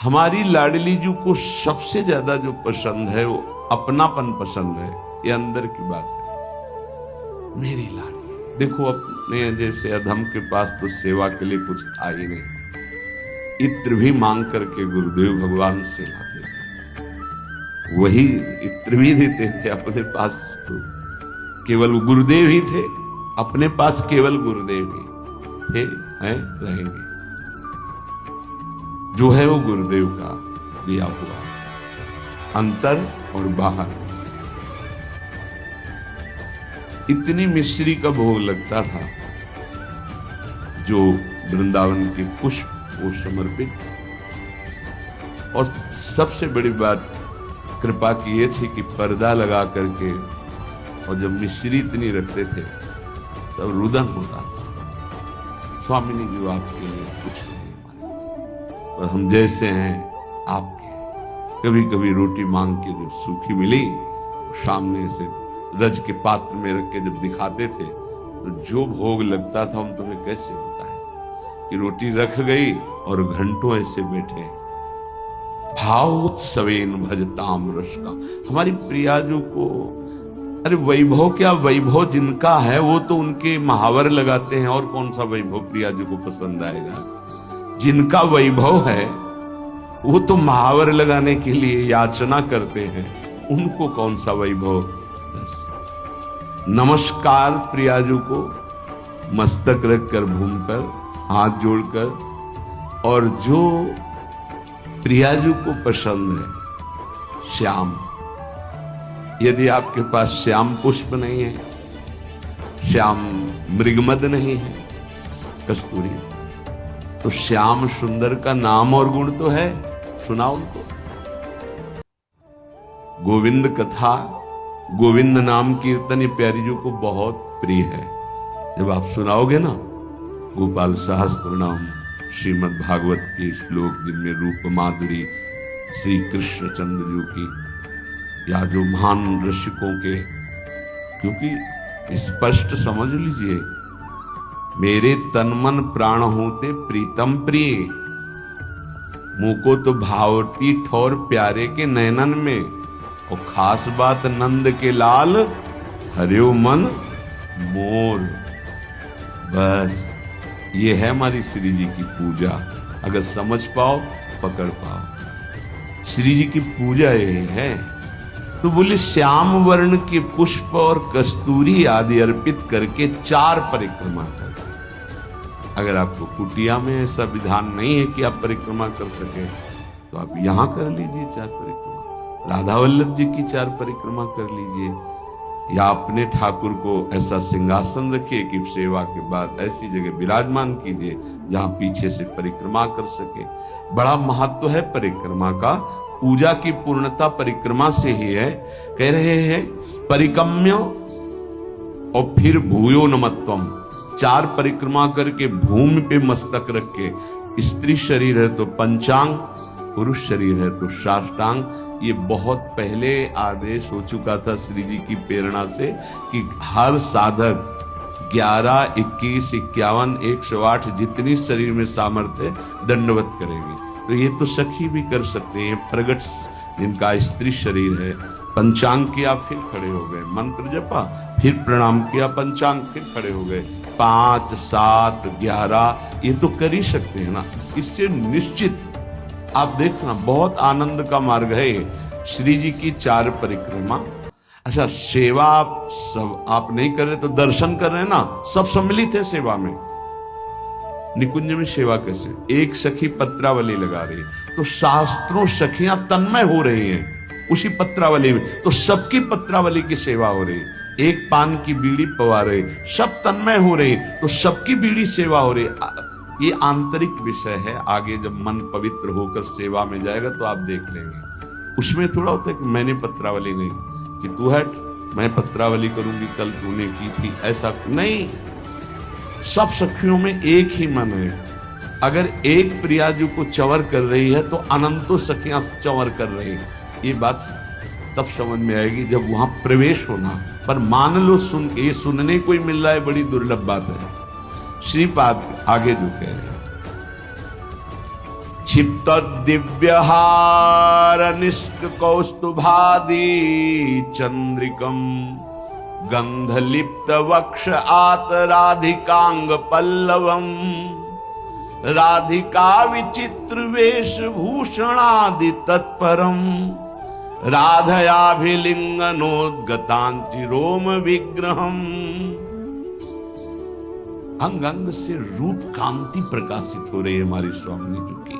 हमारी लाडली जी को सबसे ज्यादा जो पसंद है वो अपनापन पसंद है। ये अंदर की बात है। मेरी लाडली देखो, अपने जैसे अधम के पास तो सेवा के लिए कुछ था ही नहीं। इत्र भी मांग करके गुरुदेव भगवान से लाते थे, वही इत्र भी देते थे। अपने पास तो केवल गुरुदेव ही थे, अपने पास केवल गुरुदेव ही थे, हैं, रहेंगे। जो है वो गुरुदेव का दिया हुआ, अंतर और बाहर। इतनी मिश्री का भोग लगता था जो वृंदावन के पुष्प को समर्पित। और सबसे बड़ी बात कृपा की ये थी कि पर्दा लगा करके, और जब मिश्री इतनी रखते थे तब रुदन होता था, स्वामिनी जी आपके लिए कुछ नहीं हमारे, और हम जैसे हैं आपके। कभी कभी रोटी मांग के जो सूखी मिली, सामने से रज के पात्र में रख के जब दिखाते थे तो जो भोग लगता था, हम तुम्हें कैसे बताएं कि रोटी रख गई और घंटों ऐसे बैठे। भावोत्सवेन भजताम रस का। हमारी प्रियाजू को, अरे वैभव क्या, वैभव जिनका है वो तो उनके महावर लगाते हैं, और कौन सा वैभव प्रियाजू को पसंद आएगा। जिनका वैभव है वो तो महावर लगाने के लिए याचना करते हैं, उनको कौन सा वैभव। नमस्कार प्रियाजू को, मस्तक रखकर भूमि पर हाथ जोड़कर। और जो प्रियाजू को पसंद है श्याम, यदि आपके पास श्याम पुष्प नहीं है, श्याम मृगमद नहीं है, कस्तूरी, तो श्याम सुंदर का नाम और गुण तो है, सुनाओ उनको। गोविंद कथा, गोविंद नाम कीर्तन ये प्यारी जी को बहुत प्रिय है। जब आप सुनाओगे ना गोपाल सहस्त्र नाम, श्रीमद् भागवत के श्लोक जिनमें रूप माधुरी श्री कृष्ण चंद्र जी की, या जो महान ऋषिकों के, क्योंकि स्पष्ट समझ लीजिए, मेरे तन मन प्राण होते प्रीतम प्रिय, मुंह को तो भावती ठोर प्यारे के नयनन में, और खास बात नंद के लाल हरियो मन मोर। बस ये है हमारी श्री जी की पूजा। अगर समझ पाओ, पकड़ पाओ, श्री जी की पूजा ये है। तो बोले श्याम वर्ण के पुष्प और कस्तूरी आदि अर्पित करके 4 परिक्रमा कर। अगर आपको कुटिया में ऐसा विधान नहीं है कि आप परिक्रमा कर सके, तो आप यहां कर लीजिए 4 परिक्रमा। राधा वल्लभ जी की 4 परिक्रमा कर लीजिए, या अपने ठाकुर को ऐसा सिंहासन रखिए कि सेवा के बाद ऐसी जगह विराजमान कीजिए जहां पीछे से परिक्रमा कर सके। बड़ा महत्व है परिक्रमा का। पूजा की पूर्णता परिक्रमा से ही है। कह रहे हैं परिक्रम्य और फिर भूयो नमत्वम, 4 परिक्रमा करके भूमि पे मस्तक रख के, स्त्री शरीर है तो पंचांग, पुरुष शरीर है तो साष्टांग। ये बहुत पहले आदेश हो चुका था श्री जी की प्रेरणा से कि हर साधक 11, 21, 51, 108 जितनी शरीर में सामर्थ्य दंडवत करेंगे। तो ये तो सखी भी कर सकते हैं। प्रगट जिनका स्त्री शरीर है, पंचांग किया फिर खड़े हो गए, मंत्र जपा फिर प्रणाम किया, पंचांग फिर खड़े हो गए, 5, 7, 11 ये तो कर ही सकते हैं ना। इससे निश्चित आप देखना बहुत आनंद का मार्ग है श्री जी की 4 परिक्रमा। अच्छा, सेवा आप सब आप नहीं कर रहे तो दर्शन कर रहे हैं ना, सब सम्मिलित है सेवा में। निकुंज में सेवा कैसे, एक सखी पत्रावली लगा रही है तो शास्त्रों सखियां तन्मय हो रही हैं उसी पत्रावली में, तो सबकी पत्रावली की सेवा हो रही है। एक पान की बीड़ी पवा रहे, सब तन्मय हो रही, तो सबकी बीड़ी सेवा हो रही। ये आंतरिक विषय है। आगे जब मन पवित्र होकर सेवा में जाएगा तो आप देख लेंगे। उसमें थोड़ा होता है कि मैंने पत्रावली नहीं, कि तू हट मैं पत्रावली करूंगी, कल तूने की थी, ऐसा नहीं। सब सखियों में एक ही मन है। अगर एक प्रियाजू को चंवर कर रही है तो अनंतों सखियां चंवर कर रही है। ये बात तब समझ में आएगी जब वहां प्रवेश होना। पर मान लो सुन के, ये सुनने को ही मिल रहा है, बड़ी दुर्लभ बात है। श्रीपाद आगे जो कह रहे हैं, क्षिप्त दिव्यहार निष्क कौस्तुभादि चंद्रिकम गंधलिप्त वक्ष आत राधिकांग पल्लवम राधिका विचित्र वेशभूषणादि तत्परम राधयाभिलिंगनोद्गतांचि रोम विग्रहम। अंग अंग से रूप कांति प्रकाशित हो रही है हमारी स्वामी जी की।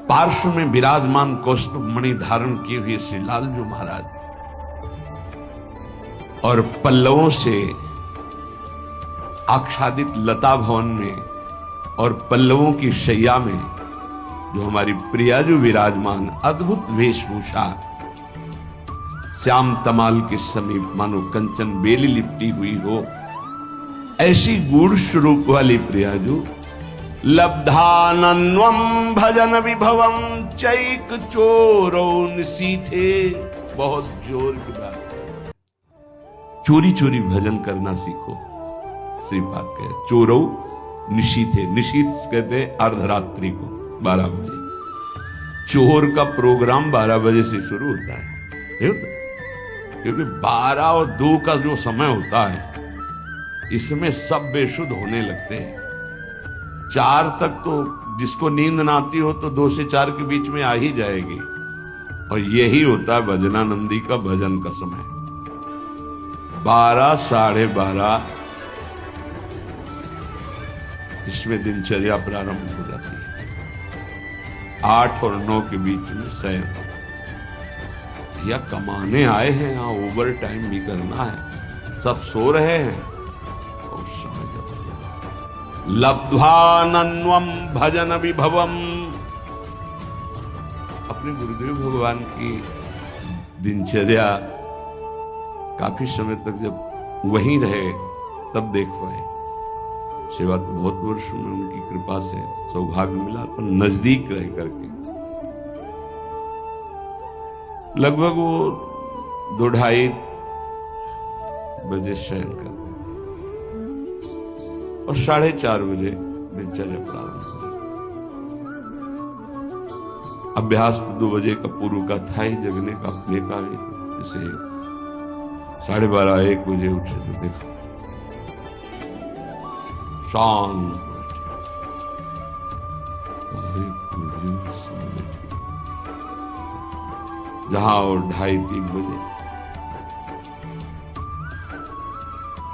पार्श्व में विराजमान कौस्तुभ मणि धारण किए हुए श्री लालजू महाराज और पल्लवों से आच्छादित लता भवन में और पल्लवों की शैया में जो हमारी प्रियाजू विराजमान, अद्भुत वेशभूषा, श्याम तमाल के समीप मानो कंचन बेली लिपटी हुई हो, ऐसी गूढ़ स्वरूप वाली प्रियाजू लब्धानन्वम भजन विभवम चैक चोरौ निशीथे। बहुत जोर की बात है, चोरी चोरी भजन करना सीखो। श्रीपाद कहे चोरौ निशीथे, निशीथ कहते हैं अर्धरात्रि को 12 बजे। चोर का प्रोग्राम 12 बजे से शुरू होता है, क्योंकि 12 और 2 का जो समय होता है इसमें सब बेशुद्ध होने लगते हैं। 4 तक तो जिसको नींद ना आती हो तो 2 से 4 के बीच में आ ही जाएगी, और यही होता है भजनानंदी का भजन का समय। 12 साढ़े 12 इसमें दिनचर्या प्रारंभ हो जाती है। 8 और 9 के बीच में शयन। या कमाने आए हैं, यहाँ ओवर टाइम भी करना है, सब सो रहे हैं और समय जब लब्ध्वानन्वम भजन विभवम। अपने गुरुदेव भगवान की दिनचर्या काफी समय तक जब वहीं रहे तब देख पाए। सेवा तो बहुत वर्षों में उनकी कृपा से सौभाग्य मिला, पर नजदीक रह करके लगभग वो 2-2:30 बजे शयन करते थे और 4:30 बजे दिनचर्या प्रारंभ हुई। अभ्यास तो 2 बजे का पूर्व का था ही, जगने का अपने का भी। जैसे 12:30-1 बजे उठे तो देखो शांत जहां और 2:30-3 बजे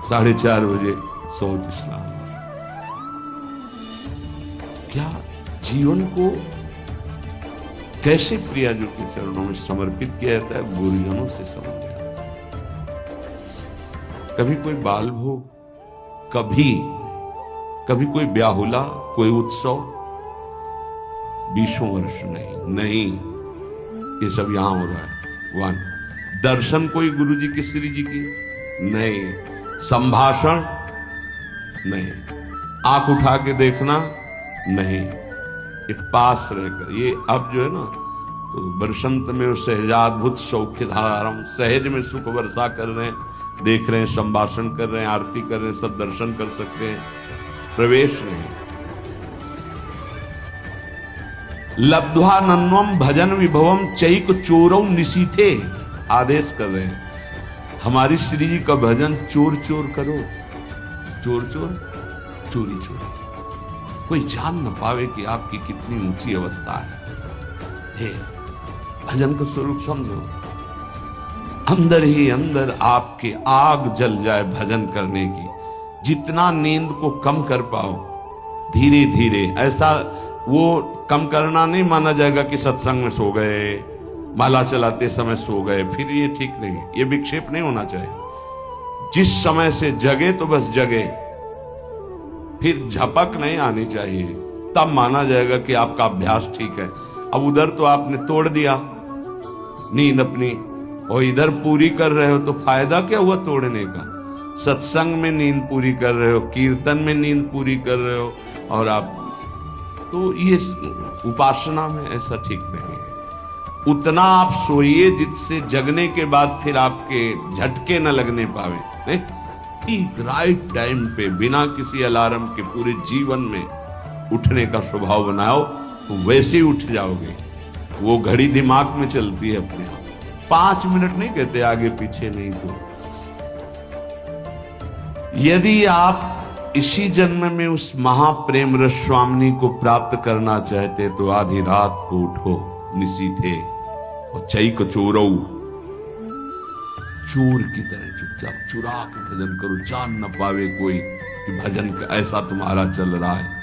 4:30 बजे शौच स्नान। क्या जीवन को कैसे प्रियाजू के चरणों में समर्पित किया जाता है, गुरुजनों से समझ गया। कभी कोई बाल भोग, कभी कोई ब्याहुला, कोई उत्सव, 20 वर्ष नहीं, ये सब यहां हो रहा है। 1 दर्शन कोई गुरु जी की, श्री जी की नहीं, संभाषण नहीं, आंख उठा के देखना नहीं, ये पास रहकर। ये अब जो है ना, तो बरसंत में सहजाद्भुत सौख्य धारम, सहज में सुख वर्षा कर रहे हैं, देख रहे हैं, संभाषण कर रहे हैं, आरती कर रहे हैं, सब दर्शन कर सकते हैं, प्रवेश नहीं। लब्ध्वानन्वम भजन विभवम चैक चोरौ निशीथे, आदेश कर रहे हैं हमारी श्री जी का भजन चोर चोर करो, चोर चोर, चोरी चोरी, कोई जान न पावे कि आपकी कितनी ऊंची अवस्था है। हे भजन का स्वरूप समझो, अंदर ही अंदर आपके आग जल जाए भजन करने की। जितना नींद को कम कर पाओ धीरे धीरे, ऐसा वो कम करना नहीं माना जाएगा कि सत्संग में सो गए, माला चलाते समय सो गए, फिर ये ठीक नहीं, ये विक्षेप नहीं होना चाहिए। जिस समय से जगे तो बस जगे, फिर झपक नहीं आनी चाहिए, तब माना जाएगा कि आपका अभ्यास ठीक है। अब उधर तो आपने तोड़ दिया नींद अपनी, और इधर पूरी कर रहे हो, तो फायदा क्या हुआ तोड़ने का। सत्संग में नींद पूरी कर रहे हो, कीर्तन में नींद पूरी कर रहे हो, और आप तो ये उपासना में ऐसा ठीक नहीं है। उतना आप सोइए जिससे जगने के बाद फिर आपके झटके न लगने पावे। नहीं, ठीक राइट टाइम पे, बिना किसी अलार्म के पूरे जीवन में उठने का स्वभाव बनाओ तो वैसे ही उठ जाओगे। वो घड़ी दिमाग में चलती है अपने आप, 5 मिनट नहीं कहते आगे पीछे नहीं। तो यदि आप इसी जन्म में उस महाप्रेम रस स्वामिनी को प्राप्त करना चाहते तो आधी रात को उठो निशीथे और चई को चोरो, चोर की तरह चुपचाप चुरा के भजन करो, जान न पावे कोई कि भजन का ऐसा तुम्हारा चल रहा है।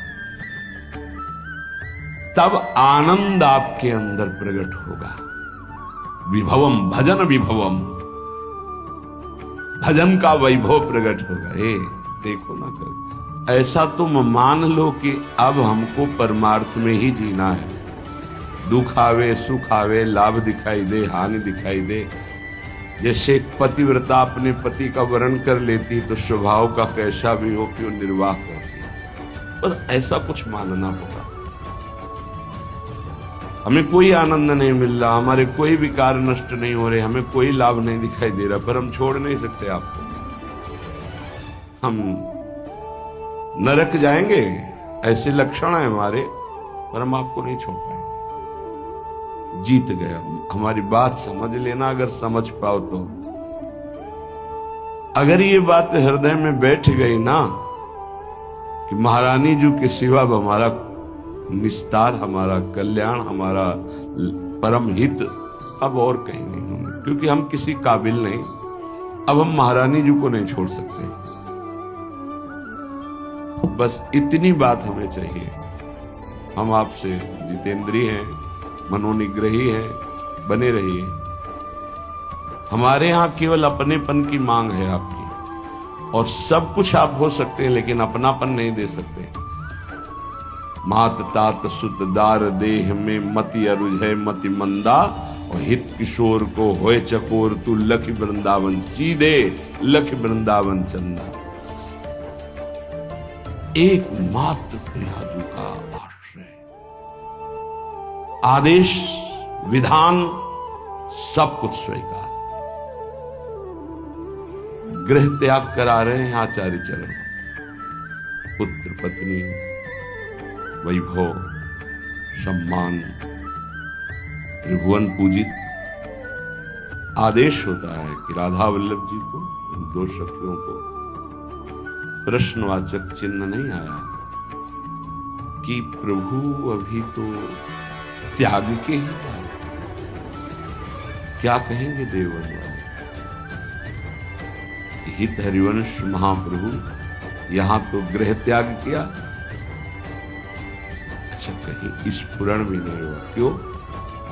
तब आनंद आपके अंदर प्रकट होगा। विभवम भजन विभवम, भजन का वैभव प्रकट होगा। देखो ना कर, ऐसा तुम मान लो कि अब हमको परमार्थ में ही जीना है। दुख आवे सुख आवे, लाभ दिखाई दे हानि दिखाई दे, जैसे एक पतिव्रता अपने पति का वर्ण कर लेती तो स्वभाव का कैसा भी हो कि वो निर्वाह करती, बस ऐसा कुछ मानना होगा। हमें कोई आनंद नहीं मिल रहा, हमारे कोई भी कार्य नष्ट नहीं हो रहे, हमें कोई लाभ नहीं दिखाई दे रहा, पर हम छोड़ नहीं सकते आपको। हम नरक जाएंगे ऐसे लक्षण है हमारे, पर हम आपको नहीं छोड़ पाएंगे। जीत गए। हमारी बात समझ लेना, अगर समझ पाओ तो। अगर ये बात हृदय में बैठ गई ना कि महारानी जी के सिवा हमारा निस्तार, हमारा कल्याण, हमारा परम हित अब और कहीं नहीं होंगे, क्योंकि हम किसी काबिल नहीं, अब हम महारानी जी को नहीं छोड़ सकते। बस इतनी बात हमें चाहिए। हम आपसे जितेंद्रीय हैं, मनोनिग्रही है, बने रहिए। हमारे यहां केवल अपनेपन की मांग है आपकी, और सब कुछ आप हो सकते हैं लेकिन अपनापन नहीं दे सकते। मात तात सुत दार देह में मति अरुझ मति मंदा, और हित किशोर को होए चकोर तू लख वृंदावन, सीधे लख वृंदावन चंदा। एकमात्र प्रियाजू का आश्रय, आदेश विधान सब कुछ स्वीकार। गृह त्याग करा रहे हैं आचार्य चरण, पुत्र पत्नी, वैभव, सम्मान, त्रिभुवन पूजित। आदेश होता है कि राधा वल्लभ जी को, इन दो सखियों को प्रश्नवाचक चिन्ह नहीं आया कि प्रभु अभी तो त्याग के ही आए, क्या कहेंगे देववन वाले। हित हरिवंश महाप्रभु यहां तो गृह त्याग किया, अच्छा कहीं इस पुराण भी नहीं हुआ। क्यों?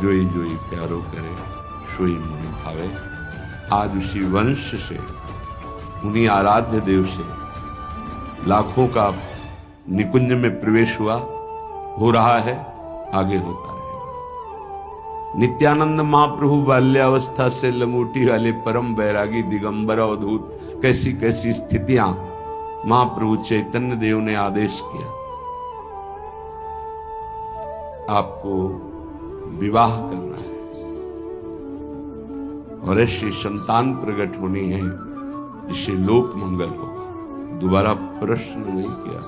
जोई जोई प्यारो करे सोई मन भावे। आज उसी वंश से, उन्हीं आराध्य देव से लाखों का निकुंज में प्रवेश हुआ, हो रहा है, आगे होता रहेगा। नित्यानंद महाप्रभु बाल्यावस्था से लंगोटी वाले परम बैरागी दिगंबर अवधूत, कैसी कैसी स्थितियां महाप्रभु चैतन्य देव ने आदेश किया, आपको विवाह करना है और ऐसी संतान प्रकट होनी है जिससे लोक मंगल होगा। दोबारा प्रश्न नहीं किया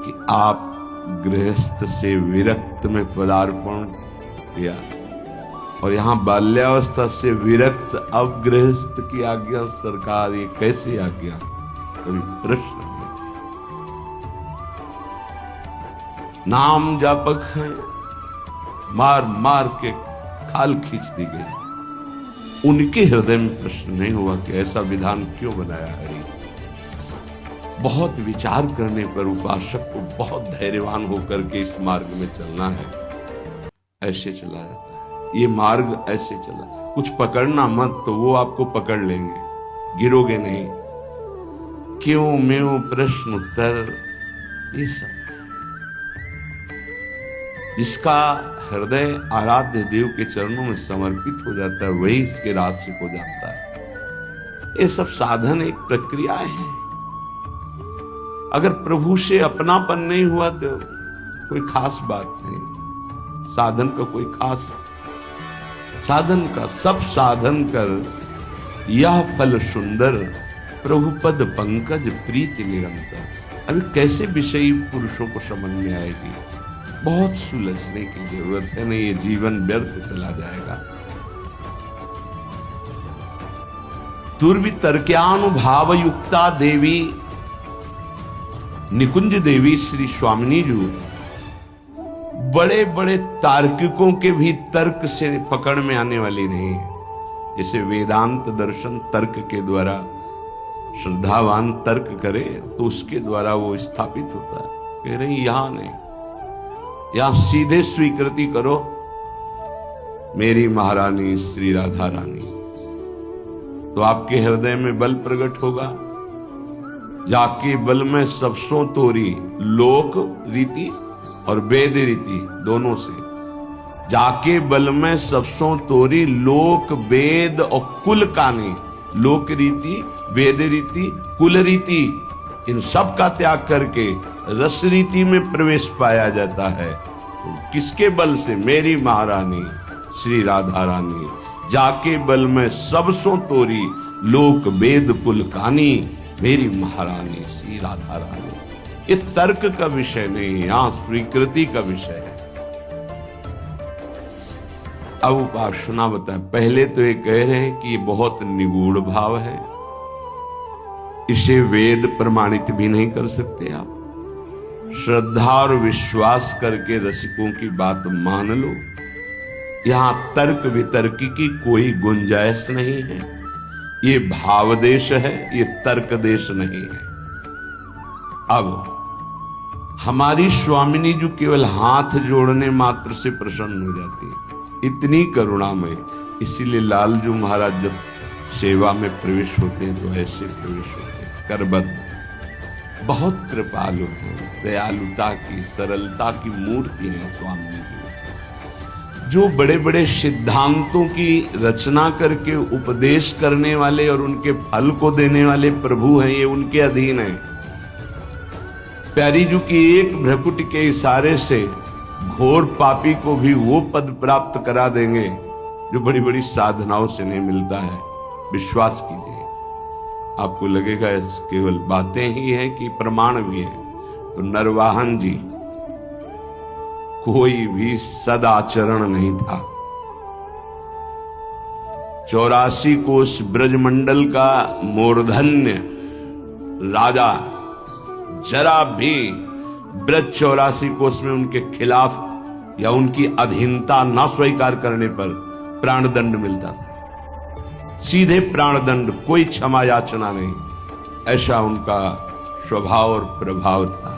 कि आप गृहस्थ से विरक्त में पदार्पण किया, और यहां बाल्यावस्था से विरक्त अब गृहस्थ की आज्ञा, सरकार ये कैसी आज्ञा, कोई प्रश्न नहीं। नाम जापक है, मार मार के खाल खींच दी गई, उनके हृदय में प्रश्न नहीं हुआ कि ऐसा विधान क्यों बनाया हरि। बहुत विचार करने पर उपासक को बहुत धैर्यवान होकर के इस मार्ग में चलना है। ऐसे चला जाता है ये मार्ग, ऐसे चला। कुछ पकड़ना मत, तो वो आपको पकड़ लेंगे, गिरोगे नहीं। क्यों म्यों प्रश्न उत्तर, ये सब जिसका हृदय आराध्य देव के चरणों में समर्पित हो जाता है वही इसके रास्ते को जानता है। ये सब साधन एक प्रक्रिया है। अगर प्रभु से अपनापन नहीं हुआ तो कोई खास बात नहीं। साधन का कोई खास, साधन का सब साधन कर यह फल सुंदर, प्रभु पद पंकज प्रीति निरंतर। अभी कैसे विषयी पुरुषों को समझ में आएगी? बहुत सुलझने की जरूरत है, नहीं ये जीवन व्यर्थ चला जाएगा। दुर्वि तर्क्यानुभाव युक्ता देवी निकुंज देवी श्री स्वामिनी जी बड़े बड़े तार्किकों के भी तर्क से पकड़ में आने वाली नहीं है। जैसे वेदांत दर्शन तर्क के द्वारा श्रद्धावान तर्क करे तो उसके द्वारा वो स्थापित होता है। कह रही यहां नहीं, यहां सीधे स्वीकृति करो मेरी महारानी श्री राधा रानी, तो आपके हृदय में बल प्रकट होगा। जाके बल में सबसों तोरी लोक रीति और वेद रीति दोनों से, जाके बल में सबसों तोरी लोक वेद और कुल कानी, लोक रीति वेद रीति कुल रीति, इन सब का त्याग करके रस रीति में प्रवेश पाया जाता है। तो किसके बल से? मेरी महारानी श्री राधा रानी। जाके बल में सबसों तोरी लोक वेद कुल कानी, मेरी महारानी श्री राधा रानी। ये तर्क का विषय नहीं है, यहां स्वीकृति का विषय है। अब उपासना बताए। पहले तो ये कह रहे हैं कि ये बहुत निगूढ़ भाव है, इसे वेद प्रमाणित भी नहीं कर सकते आप। श्रद्धा और विश्वास करके रसिकों की बात मान लो। यहां तर्क वितर्क की कोई गुंजाइश नहीं है। ये भाव देश है, ये तर्क देश नहीं है। अब हमारी स्वामिनी जो केवल हाथ जोड़ने मात्र से प्रसन्न हो जाती है, इतनी करुणामय। इसीलिए लालजू महाराज जब सेवा में प्रवेश होते हैं तो ऐसे प्रवेश होते हैं, करबद्ध। बहुत कृपालु हैं, दयालुता की सरलता की मूर्ति है स्वामी जी। जो बड़े बड़े सिद्धांतों की रचना करके उपदेश करने वाले और उनके फल को देने वाले प्रभु हैं, ये उनके अधीन है। प्यारी जी की एक भ्रकुटी के इशारे से घोर पापी को भी वो पद प्राप्त करा देंगे जो बड़ी बड़ी साधनाओं से नहीं मिलता है। विश्वास कीजिए, आपको लगेगा केवल बातें ही हैं कि प्रमाण भी है। तो नरवाहन जी कोई भी सदाचरण नहीं था। 84 कोष ब्रजमंडल का मूर्धन्य राजा जरा भी ब्रज 84 कोष में उनके खिलाफ या उनकी अधीनता न स्वीकार करने पर प्राणदंड मिलता था। सीधे प्राणदंड, कोई क्षमा याचना नहीं। ऐसा उनका स्वभाव और प्रभाव था।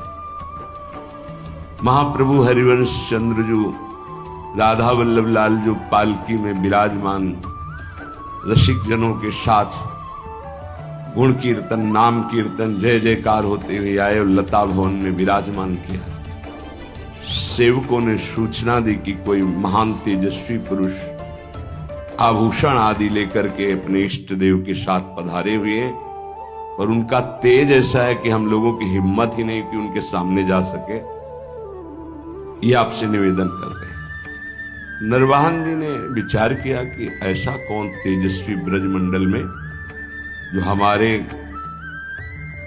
महाप्रभु हरिवंश चंद्र जो राधा वल्लभ लाल जो पालकी में विराजमान रसिक जनों के साथ गुण कीर्तन नाम कीर्तन जय जयकार होते हुए आए और लता भवन में विराजमान किया। सेवकों ने सूचना दी कि कोई महान तेजस्वी पुरुष आभूषण आदि लेकर के अपने इष्ट देव के साथ पधारे हुए हैं और उनका तेज ऐसा है कि हम लोगों की हिम्मत ही नहीं कि उनके सामने जा सके। ये आपसे निवेदन कर रहे हैं। नरवाहन जी ने विचार किया कि ऐसा कौन तेजस्वी ब्रजमंडल में जो हमारे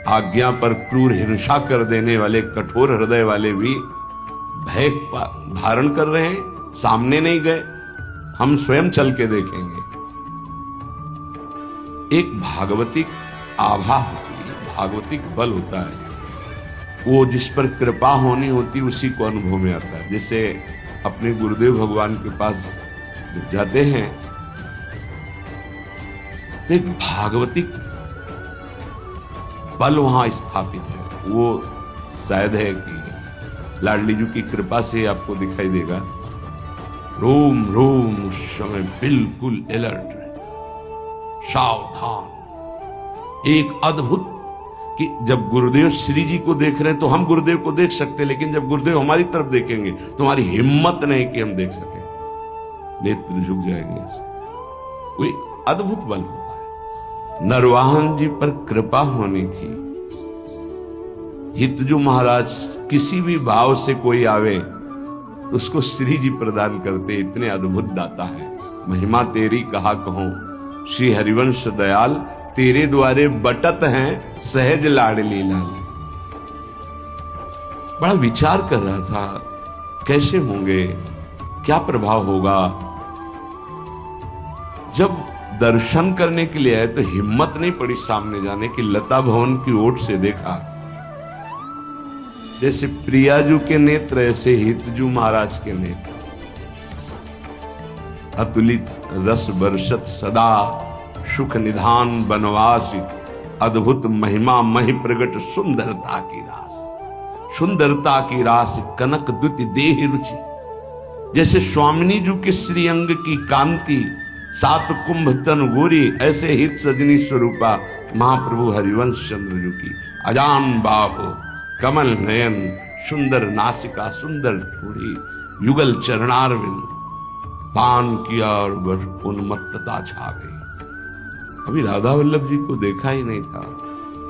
आज्ञा पर क्रूर हिंसा कर देने वाले कठोर हृदय वाले भी भय धारण कर रहे हैं। सामने नहीं गए, हम स्वयं चल के देखेंगे। एक भागवतिक आभा होती है, भागवतिक बल होता है। वो जिस पर कृपा होनी होती उसी को अनुभव में आता है। जैसे अपने गुरुदेव भगवान के पास जब जाते हैं तो एक भागवतिक बल वहां स्थापित है। वो शायद है कि लाडली जी की कृपा से आपको दिखाई देगा। रोम रोम समय बिल्कुल अलर्ट, सावधान। एक अद्भुत कि जब गुरुदेव श्री जी को देख रहे हैं तो हम गुरुदेव को देख सकते, लेकिन जब गुरुदेव हमारी तरफ देखेंगे तो हमारी हिम्मत नहीं कि हम देख सके, नेत्र झुक जाएंगे। वो एक अद्भुत बल होता है। नरवाहन जी पर कृपा होनी थी। हितजू महाराज किसी भी भाव से कोई आवे तो उसको श्री जी प्रदान करते, इतने अद्भुत दाता है। महिमा तेरी कहा कहूं, श्री हरिवंश दयाल तेरे द्वारे बटत हैं सहज लाडली लाल। बड़ा विचार कर रहा था, कैसे होंगे, क्या प्रभाव होगा। जब दर्शन करने के लिए आए तो हिम्मत नहीं पड़ी सामने जाने की। लता भवन की ओट से देखा, जैसे प्रियाजू के नेत्र ऐसे हितजू महाराज के नेत्र, अतुलित रस बरसत सदा, सुख निधान बनवास, अद्भुत महिमा महि प्रगट सुंदरता की रास। सुंदरता की रास कनक द्युति देह रुचि, जैसे स्वामिनी जू के श्रीअंग की कांति, सात कुंभ तन गोरी, ऐसे हित सजनी स्वरूपा महाप्रभु हरिवंश चंद्र जू की। अजान बाहो कमल नयन, सुंदर नासिका सुंदर ठोड़ी, युगल चरणारविंद, पान किया और बस उन्मत्तता छा गई। अभी राधा वल्लभ जी को देखा ही नहीं था,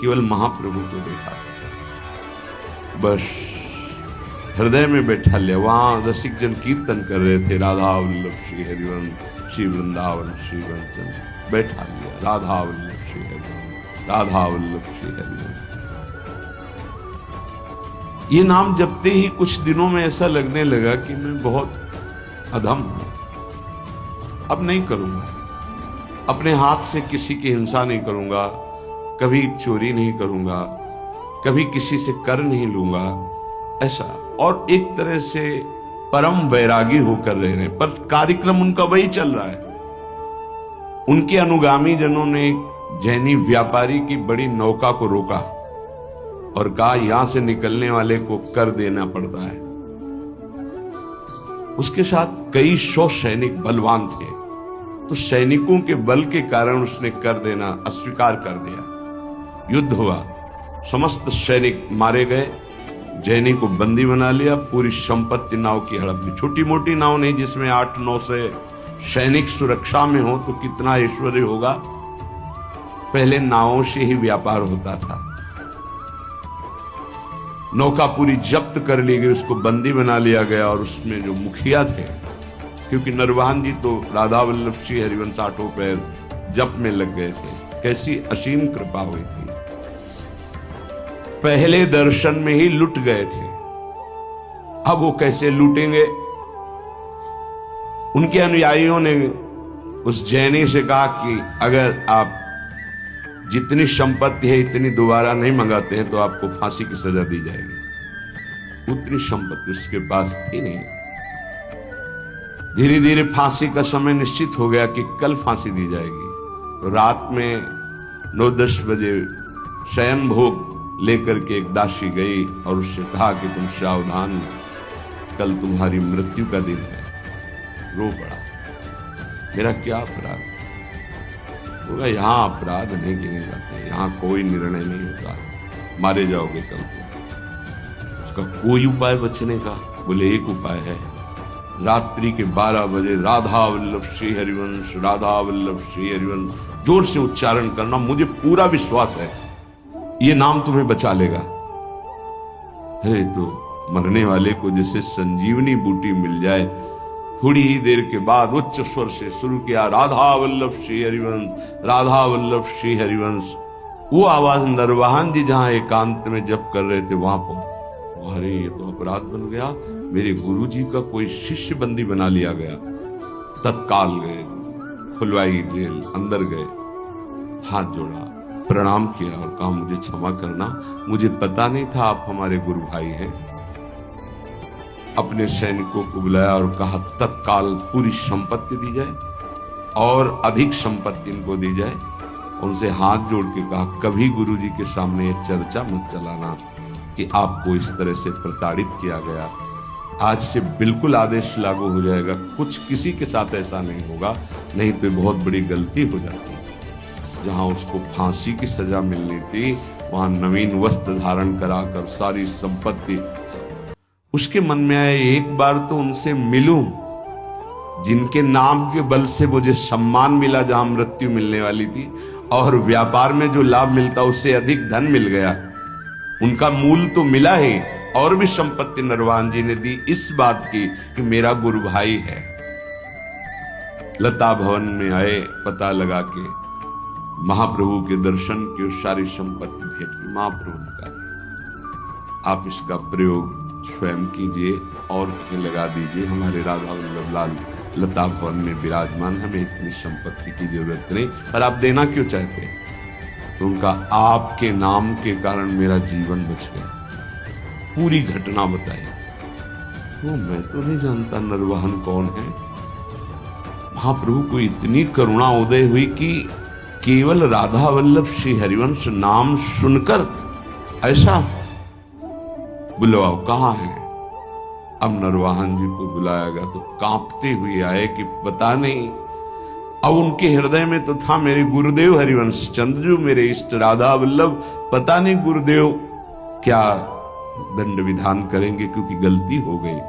केवल महाप्रभु को देखा था। बस हृदय में बैठा लिया। वहां रसिक जन कीर्तन कर रहे थे, राधा वल्लभ श्री हरिवंश श्री वृंदावन श्री वंचन। बैठा लिया, राधा वल्लभ श्री हरिवंश, राधा वल्लभ श्री हरिवंश। ये नाम जपते ही कुछ दिनों में ऐसा लगने लगा कि मैं बहुत अधम हूं, अब नहीं करूंगा, अपने हाथ से किसी की हिंसा नहीं करूंगा, कभी चोरी नहीं करूंगा, कभी किसी से कर नहीं लूंगा, ऐसा। और एक तरह से परम वैरागी होकर रह रहे हैं, पर कार्यक्रम उनका वही चल रहा है। उनके अनुगामी जनों ने जैनी व्यापारी की बड़ी नौका को रोका और कहा यहां से निकलने वाले को कर देना पड़ता है। उसके साथ कई 100 सैनिक बलवान थे, तो सैनिकों के बल के कारण उसने कर देना अस्वीकार कर दिया। युद्ध हुआ, समस्त सैनिक मारे गए, जैनी को बंदी बना लिया, पूरी संपत्ति नाव की हड़प ली। छोटी मोटी नाव नहीं जिसमें 8-9 से सैनिक सुरक्षा में हो तो कितना ऐश्वर्य होगा। पहले नावों से ही व्यापार होता था। नौका पूरी जब्त कर ली गई, उसको बंदी बना लिया गया। और उसमें जो मुखिया थे, क्योंकि नरवाहन जी तो राधा वल्लभ श्री हरिवंश आठों पैर जप में लग गए थे, कैसी असीम कृपा हुई थी। पहले दर्शन में ही लुट गए थे, अब वो कैसे लूटेंगे। उनके अनुयायियों ने उस जैनी से कहा कि अगर आप जितनी संपत्ति है इतनी दोबारा नहीं मंगाते हैं तो आपको फांसी की सजा दी जाएगी। उतनी संपत्ति उसके पास थी नहीं। धीरे धीरे फांसी का समय निश्चित हो गया कि कल फांसी दी जाएगी। तो रात में 9-10 बजे शयन भोग लेकर के एक दासी गई और उससे कहा कि तुम सावधान, कल तुम्हारी मृत्यु का दिन है। रो पड़ा, मेरा क्या अपराध। बोला यहां अपराध नहीं गिने जाते, यहां कोई निर्णय नहीं होता, मारे जाओगे कल तुम। उसका कोई उपाय बचने का? बोले एक उपाय है, रात्रि के 12 बजे राधा वल्लभ श्री हरिवंश, राधा वल्लभ श्री हरिवंश जोर से उच्चारण करना। मुझे पूरा विश्वास है ये नाम तुम्हें बचा लेगा। अरे तो मरने वाले को जैसे संजीवनी बूटी मिल जाए। थोड़ी ही देर के बाद उच्च स्वर से शुरू किया, राधा वल्लभ श्री हरिवंश, राधा वल्लभ श्री हरिवंश। वो आवाज नरवाहन जी जहां एकांत में जप कर रहे थे वहां पर, अरे ये तो अपराध बन गया, मेरे गुरु जी का कोई शिष्य बंदी बना लिया गया। तत्काल गए, फुलवाई जेल अंदर गए, हाथ जोड़ा, प्रणाम किया और कहा मुझे क्षमा करना, मुझे पता नहीं था आप हमारे गुरु भाई हैं। अपने सैनिकों को बुलाया और कहा तत्काल पूरी संपत्ति दी जाए और अधिक संपत्ति इनको दी जाए। उनसे हाथ जोड़ के कहा कभी गुरु जी के सामने ये चर्चा मत चलाना कि आपको इस तरह से प्रताड़ित किया गया। आज से बिल्कुल आदेश लागू हो जाएगा, कुछ किसी के साथ ऐसा नहीं होगा, नहीं तो बहुत बड़ी गलती हो जाती। जहां उसको फांसी की सजा मिलनी थी वहां नवीन वस्त्र धारण कराकर सारी संपत्ति। उसके मन में आया एक बार तो उनसे मिलूं, जिनके नाम के बल से मुझे सम्मान मिला जहां मृत्यु मिलने वाली थी, और व्यापार में जो लाभ मिलता उससे अधिक धन मिल गया। उनका मूल तो मिला ही, और भी संपत्ति नरवाहन जी ने दी इस बात की कि मेरा गुरु भाई है। लता भवन में आए, पता लगा के महाप्रभु के दर्शन की सारी संपत्ति भेंट की। महाप्रभु ने कहा आप इसका प्रयोग स्वयं कीजिए और लगा दीजिए। हमारे राधा वल्लभ लाल लता भवन में विराजमान, हमें इतनी संपत्ति की जरूरत नहीं, पर आप देना क्यों चाहते हैं? तो उनका आपके नाम के कारण मेरा जीवन बच गया। पूरी घटना बताई। वो मैं तो नहीं जानता नरवाहन कौन है। महाप्रभु को इतनी करुणा उदय हुई कि केवल राधा वल्लभ श्री हरिवंश नाम सुनकर ऐसा बुलवाओ कहाँ है। अब नरवाहन जी को बुलाया गया तो कांपते हुए आए कि पता नहीं। अब उनके हृदय में तो था मेरे गुरुदेव हरिवंश चंद्र जो मेरे इष्ट राधा वल्लभ, पता नहीं गुरुदेव क्या दंड विधान करेंगे क्योंकि गलती हो गई।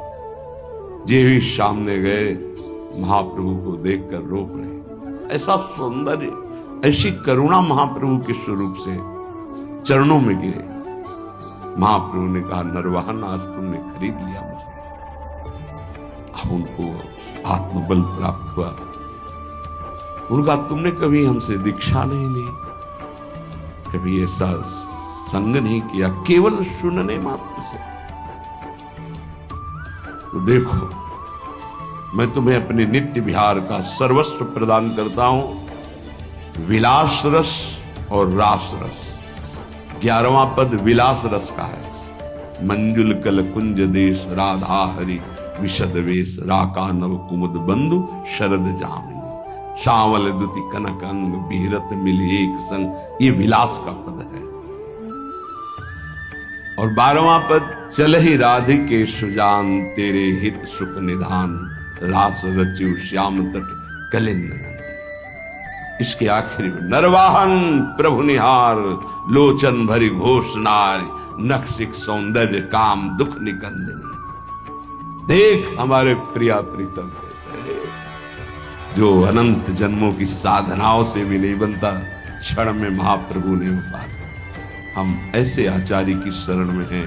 जे भी सामने गए महाप्रभु को देखकर रो पड़े। ऐसा सौंदर्य, ऐसी करुणा महाप्रभु के स्वरूप से चरणों में गिरे। महाप्रभु ने कहा नरवाहन आज तुमने खरीद लिया मुझे। अब उनको आत्मबल प्राप्त हुआ। उनका तुमने कभी हमसे दीक्षा नहीं ली, कभी ऐसा संग नहीं किया, केवल सुनने मात्र से। तो देखो मैं तुम्हें अपने नित्य विहार का सर्वस्व प्रदान करता हूं, विलास रस और रास रस। 11वां पद विलास रस का है। मंजुल कल कुंज देश राधा हरि विशद वेश, राका नव कुमुद बंधु शरद जामिनी, श्यामल दुति कनक अंग बिहरत मिले एक संग। ये विलास का पद है। और 12वां पद चल ही राधिके सुजान, तेरे हित सुख निधान, रास रच्यु श्याम तट कलिंद नंदिनी। इसके आखिरी में नरवाहन प्रभु निहार, लोचन भरी घोषणार, नक्सिक सौंदर्य काम दुख निकंदिनी। देख हमारे प्रिया प्रीतम कैसे है, जो अनंत जन्मों की साधनाओं से भी नहीं बनता, क्षण में महाप्रभु ने उपा। हम ऐसे आचार्य की शरण में हैं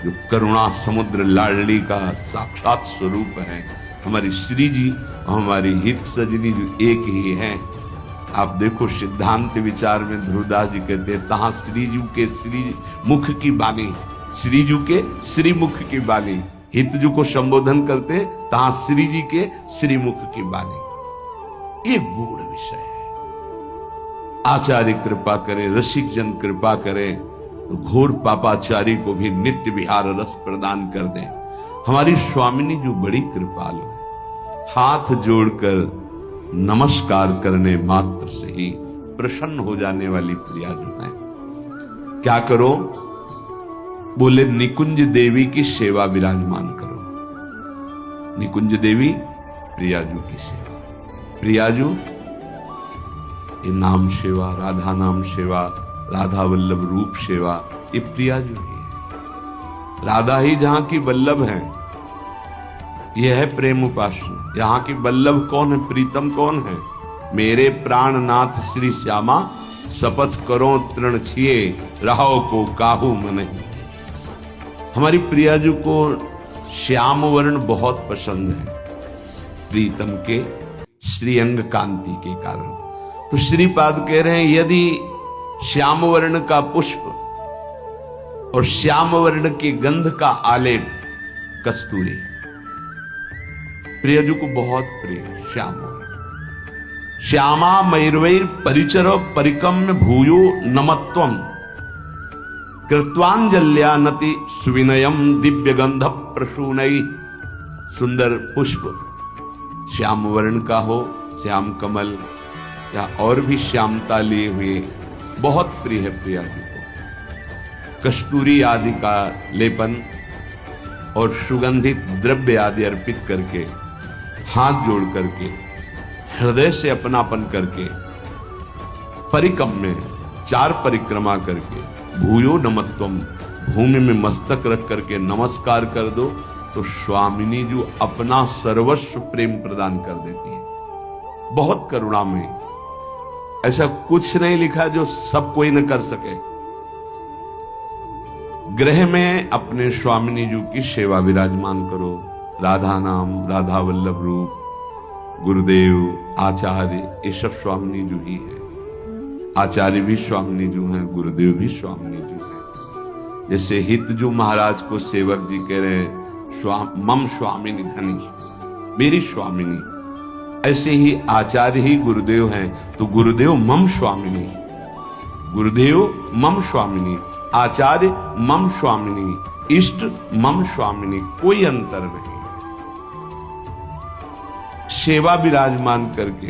जो करुणा समुद्र लाडली का साक्षात स्वरूप है। हमारी श्री जी और हमारी हित सजनी जो एक ही हैं। आप देखो सिद्धांत विचार में ध्रुवदास जी कहते हैं, तहां श्रीजू के श्री मुख की बानी, श्रीजू के श्री मुख की बानी। हितजू को संबोधन करते तहां श्री जी के श्री मुख की बानी। ये गूढ़ विषय है। आचार्य कृपा करे, रसिक जन कृपा करे तो घोर पापाचारी को भी नित्य विहार रस प्रदान कर दे। हमारी स्वामिनी जो बड़ी कृपालु है, हाथ जोड़कर नमस्कार करने मात्र से ही प्रसन्न हो जाने वाली प्रिया जो है। क्या करो? बोले निकुंज देवी की सेवा विराजमान करो। निकुंज देवी प्रियाजू की सेवा। प्रियाजू ये नाम सेवा, राधा नाम सेवा, राधा वल्लभ रूप सेवा, ये प्रियाजू ही है। राधा ही जहां की वल्लभ है, यह है प्रेम उपासना। यहाँ की वल्लभ कौन है, प्रीतम कौन है? मेरे प्राणनाथ श्री श्यामा, शपथ करो तृण छिए, रहो को काहू मन। हमारी प्रियाजू को श्याम वर्ण बहुत पसंद है, प्रीतम के श्रीअंग कांति के कारण। तो श्रीपाद कह रहे हैं, यदि श्याम वर्ण का पुष्प और श्याम वर्ण के गंध का आलेप कस्तूरी प्रियजू को बहुत प्रिय। श्याम वर्ण श्यामा मयूरवैर परिचर परिकम्य भूयो नमत्वम, कृत्वांजल्या नति सुविनयम दिव्य गंध प्रसूनई। सुंदर पुष्प श्याम वर्ण का हो, श्याम कमल या और भी श्यामता लिए हुए बहुत प्रिय है प्रियाजू को। कस्तूरी आदि का लेपन और सुगंधित द्रव्य आदि अर्पित करके, हाथ जोड़ करके, हृदय से अपनापन करके, परिकम में 4 परिक्रमा करके, भूयो नमत्वम, भूमि में मस्तक रख करके नमस्कार कर दो तो स्वामिनी जो अपना सर्वस्व प्रेम प्रदान कर देती है। बहुत करुणा में ऐसा कुछ नहीं लिखा जो सब कोई न कर सके। गृह में अपने स्वामिनी जी की सेवा विराजमान करो। राधा नाम, राधा वल्लभ रूप, गुरुदेव, आचार्य, ये सब स्वामिनी जी ही है। आचार्य भी स्वामिनी जी हैं, गुरुदेव भी स्वामिनी जी हैं। जैसे हितजू महाराज को सेवक जी कह रहे मम स्वामिनी धनी, मेरी स्वामिनी, ऐसे ही आचार्य ही गुरुदेव हैं, तो गुरुदेव मम स्वामिनी, गुरुदेव मम स्वामिनी, आचार्य मम स्वामिनी, इष्ट मम स्वामिनी, कोई अंतर नहीं। सेवा विराजमान करके